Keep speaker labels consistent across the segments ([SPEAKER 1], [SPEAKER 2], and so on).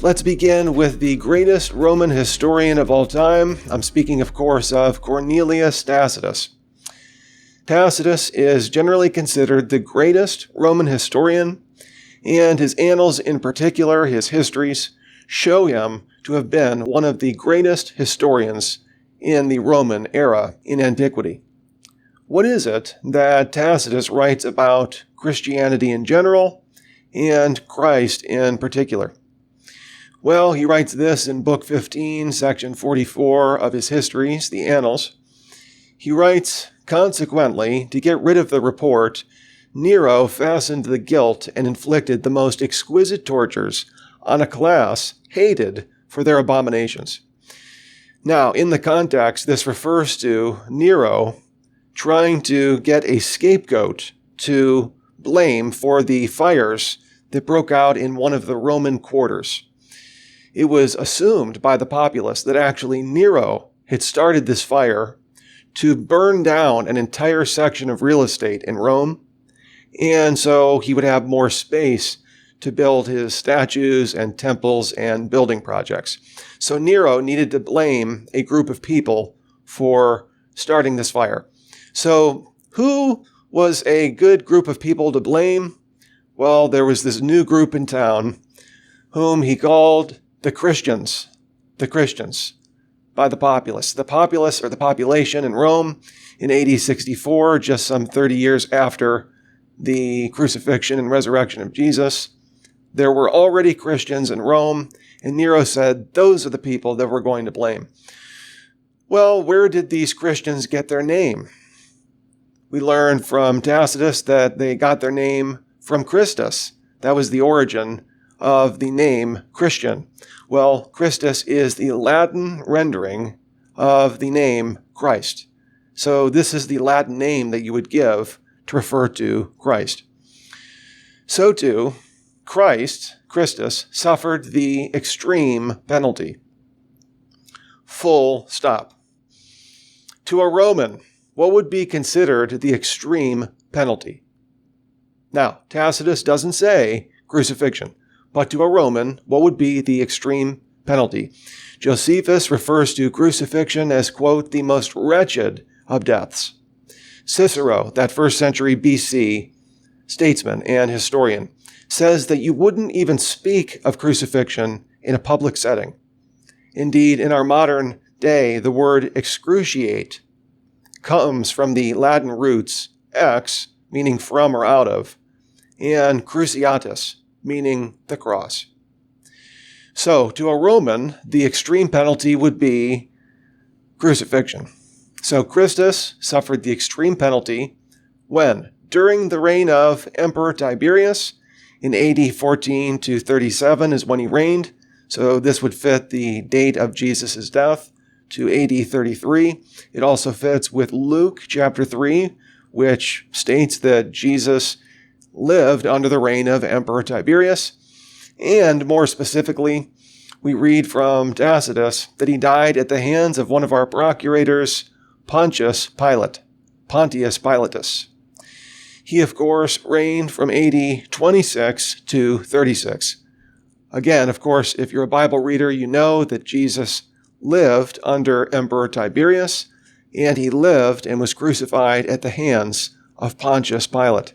[SPEAKER 1] Let's begin with the greatest Roman historian of all time. I'm speaking, of course, of Cornelius Tacitus. Tacitus is generally considered the greatest Roman historian, and his annals in particular, his histories, show him to have been one of the greatest historians in the Roman era in antiquity. What is it that Tacitus writes about Christianity in general and Christ in particular? Well, he writes this in Book 15, Section 44 of his Histories, the Annals. He writes, "Consequently, to get rid of the report, Nero fastened the guilt and inflicted the most exquisite tortures on a class hated for their abominations." Now, in the context, this refers to Nero trying to get a scapegoat to blame for the fires that broke out in one of the Roman quarters. It was assumed by the populace that actually Nero had started this fire to burn down an entire section of real estate in Rome, and so he would have more space to build his statues and temples and building projects. So Nero needed to blame a group of people for starting this fire. So who was a good group of people to blame? Well, there was this new group in town whom he called the Christians, by the populace. The populace, or the population in Rome in AD 64, just some 30 years after the crucifixion and resurrection of Jesus. There were already Christians in Rome, and Nero said, those are the people that we're going to blame. Well, where did these Christians get their name? We learned from Tacitus that they got their name from Christus. That was the origin of the name Christian. Well, Christus is the Latin rendering of the name Christ. So this is the Latin name that you would give to refer to Christ. So too, Christus, suffered the extreme penalty. Full stop. To a Roman, what would be considered the extreme penalty? Now, Tacitus doesn't say crucifixion, but to a Roman, what would be the extreme penalty? Josephus refers to crucifixion as, quote, the most wretched of deaths. Cicero, that first century BC statesman and historian, says that you wouldn't even speak of crucifixion in a public setting. Indeed, in our modern day, the word excruciate comes from the Latin roots ex, meaning from or out of, and cruciatus, meaning the cross. So, to a Roman, the extreme penalty would be crucifixion. So Christus suffered the extreme penalty when? During the reign of Emperor Tiberius. In AD 14 to 37 is when he reigned, so this would fit the date of Jesus' death to AD 33. It also fits with Luke chapter 3, which states that Jesus lived under the reign of Emperor Tiberius. And more specifically, we read from Tacitus that he died at the hands of one of our procurators, Pontius Pilatus. He, of course, reigned from AD 26 to 36. Again, of course, if you're a Bible reader, you know that Jesus lived under Emperor Tiberius, and he lived and was crucified at the hands of Pontius Pilate.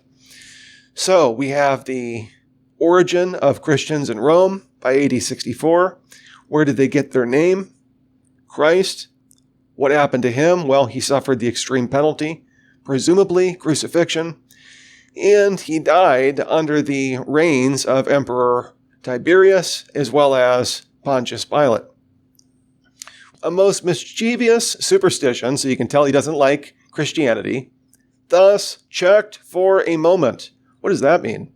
[SPEAKER 1] So we have the origin of Christians in Rome by AD 64. Where did they get their name? Christ. What happened to him? Well, he suffered the extreme penalty, presumably crucifixion, and he died under the reigns of Emperor Tiberius as well as Pontius Pilate. A most mischievous superstition, so you can tell he doesn't like Christianity, thus checked for a moment. What does that mean?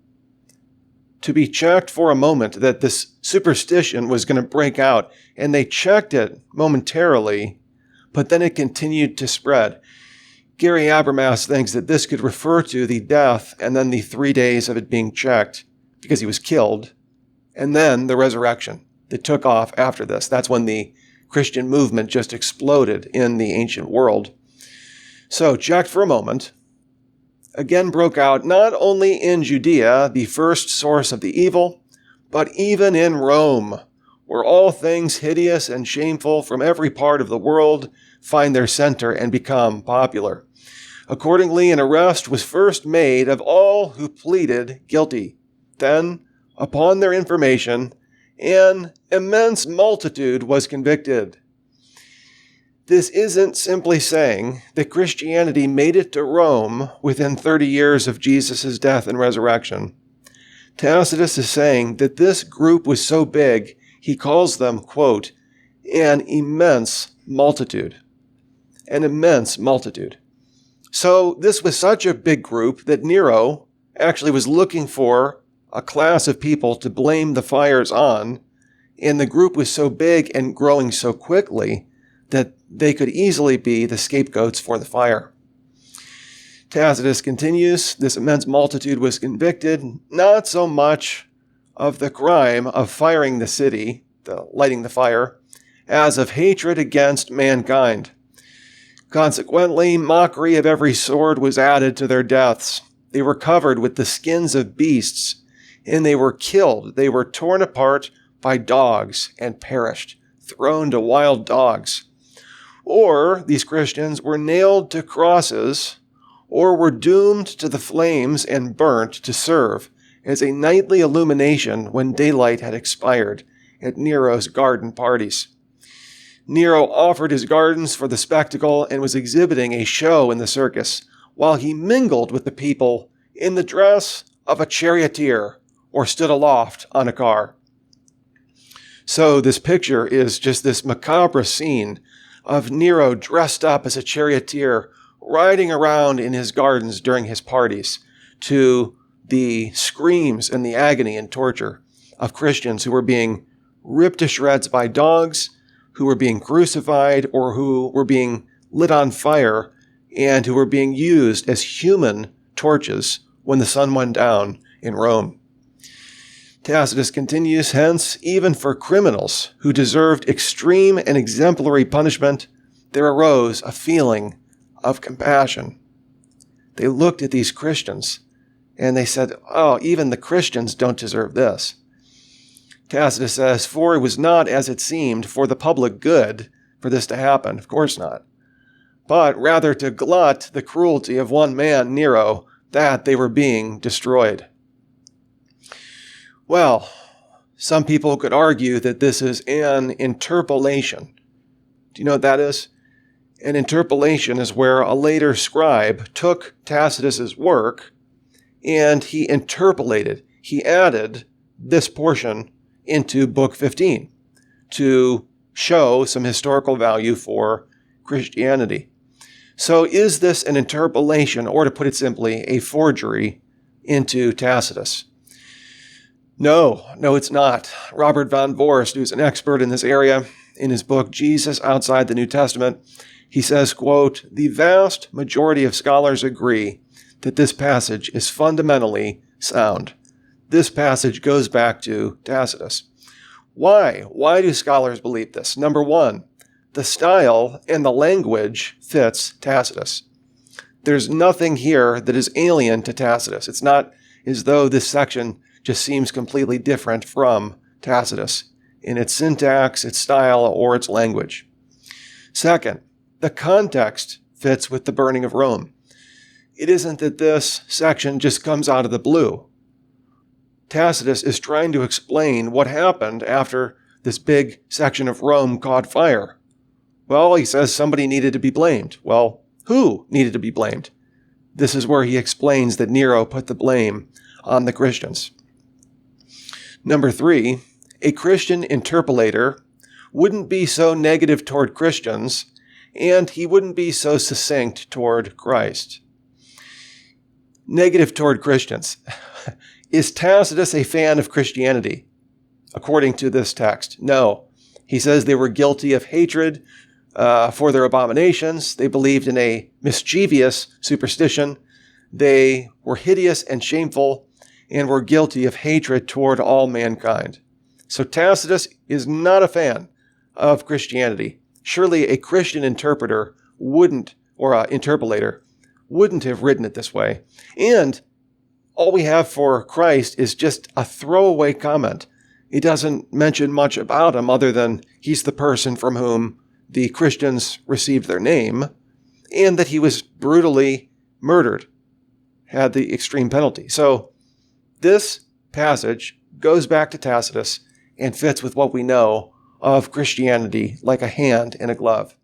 [SPEAKER 1] To be checked for a moment, that this superstition was going to break out, and they checked it momentarily, but then it continued to spread. Gary Habermas thinks that this could refer to the death and then the 3 days of it being checked because he was killed, and then the resurrection that took off after this. That's when the Christian movement just exploded in the ancient world. So, checked for a moment, again broke out not only in Judea, the first source of the evil, but even in Rome, where all things hideous and shameful from every part of the world find their center and become popular. Accordingly, an arrest was first made of all who pleaded guilty. Then, upon their information, an immense multitude was convicted. This isn't simply saying that Christianity made it to Rome within 30 years of Jesus' death and resurrection. Tacitus is saying that this group was so big, he calls them, quote, an immense multitude. An immense multitude. So this was such a big group that Nero actually was looking for a class of people to blame the fires on, and the group was so big and growing so quickly that they could easily be the scapegoats for the fire. Tacitus continues, this immense multitude was convicted not so much of the crime of firing the city, lighting the fire, as of hatred against mankind. Consequently, mockery of every sort was added to their deaths. They were covered with the skins of beasts, and they were killed. They were torn apart by dogs and perished, thrown to wild dogs. Or these Christians were nailed to crosses, or were doomed to the flames and burnt to serve as a nightly illumination when daylight had expired at Nero's garden parties. Nero offered his gardens for the spectacle and was exhibiting a show in the circus, while he mingled with the people in the dress of a charioteer or stood aloft on a car. So this picture is just this macabre scene of Nero dressed up as a charioteer riding around in his gardens during his parties to the screams and the agony and torture of Christians who were being ripped to shreds by dogs, who were being crucified, or who were being lit on fire, and who were being used as human torches when the sun went down in Rome. Tacitus continues, hence, even for criminals who deserved extreme and exemplary punishment, there arose a feeling of compassion. They looked at these Christians and they said, oh, even the Christians don't deserve this. Tacitus says, for it was not, as it seemed, for the public good for this to happen. Of course not. But rather to glut the cruelty of one man, Nero, that they were being destroyed. Well, some people could argue that this is an interpolation. Do you know what that is? An interpolation is where a later scribe took Tacitus's work and he interpolated. He added this portion into Book 15 to show some historical value for Christianity. So is this an interpolation, or to put it simply, a forgery into Tacitus? No, it's not. Robert von Voorst, who's an expert in this area, in his book, Jesus Outside the New Testament, he says, quote, the vast majority of scholars agree that this passage is fundamentally sound. This passage goes back to Tacitus. Why? Why do scholars believe this? Number one, the style and the language fits Tacitus. There's nothing here that is alien to Tacitus. It's not as though this section just seems completely different from Tacitus in its syntax, its style, or its language. Second, the context fits with the burning of Rome. It isn't that this section just comes out of the blue. Tacitus is trying to explain what happened after this big section of Rome caught fire. Well, he says somebody needed to be blamed. Well, who needed to be blamed? This is where he explains that Nero put the blame on the Christians. Number three, a Christian interpolator wouldn't be so negative toward Christians, and he wouldn't be so succinct toward Christ. Negative toward Christians. Is Tacitus a fan of Christianity? According to this text, no. He says they were guilty of hatred for their abominations. They believed in a mischievous superstition. They were hideous and shameful and were guilty of hatred toward all mankind. So Tacitus is not a fan of Christianity. Surely a Christian interpreter wouldn't, or an interpolator, wouldn't have written it this way. And all we have for Christ is just a throwaway comment. He doesn't mention much about him other than he's the person from whom the Christians received their name, and that he was brutally murdered, had the extreme penalty. So this passage goes back to Tacitus and fits with what we know of Christianity like a hand in a glove.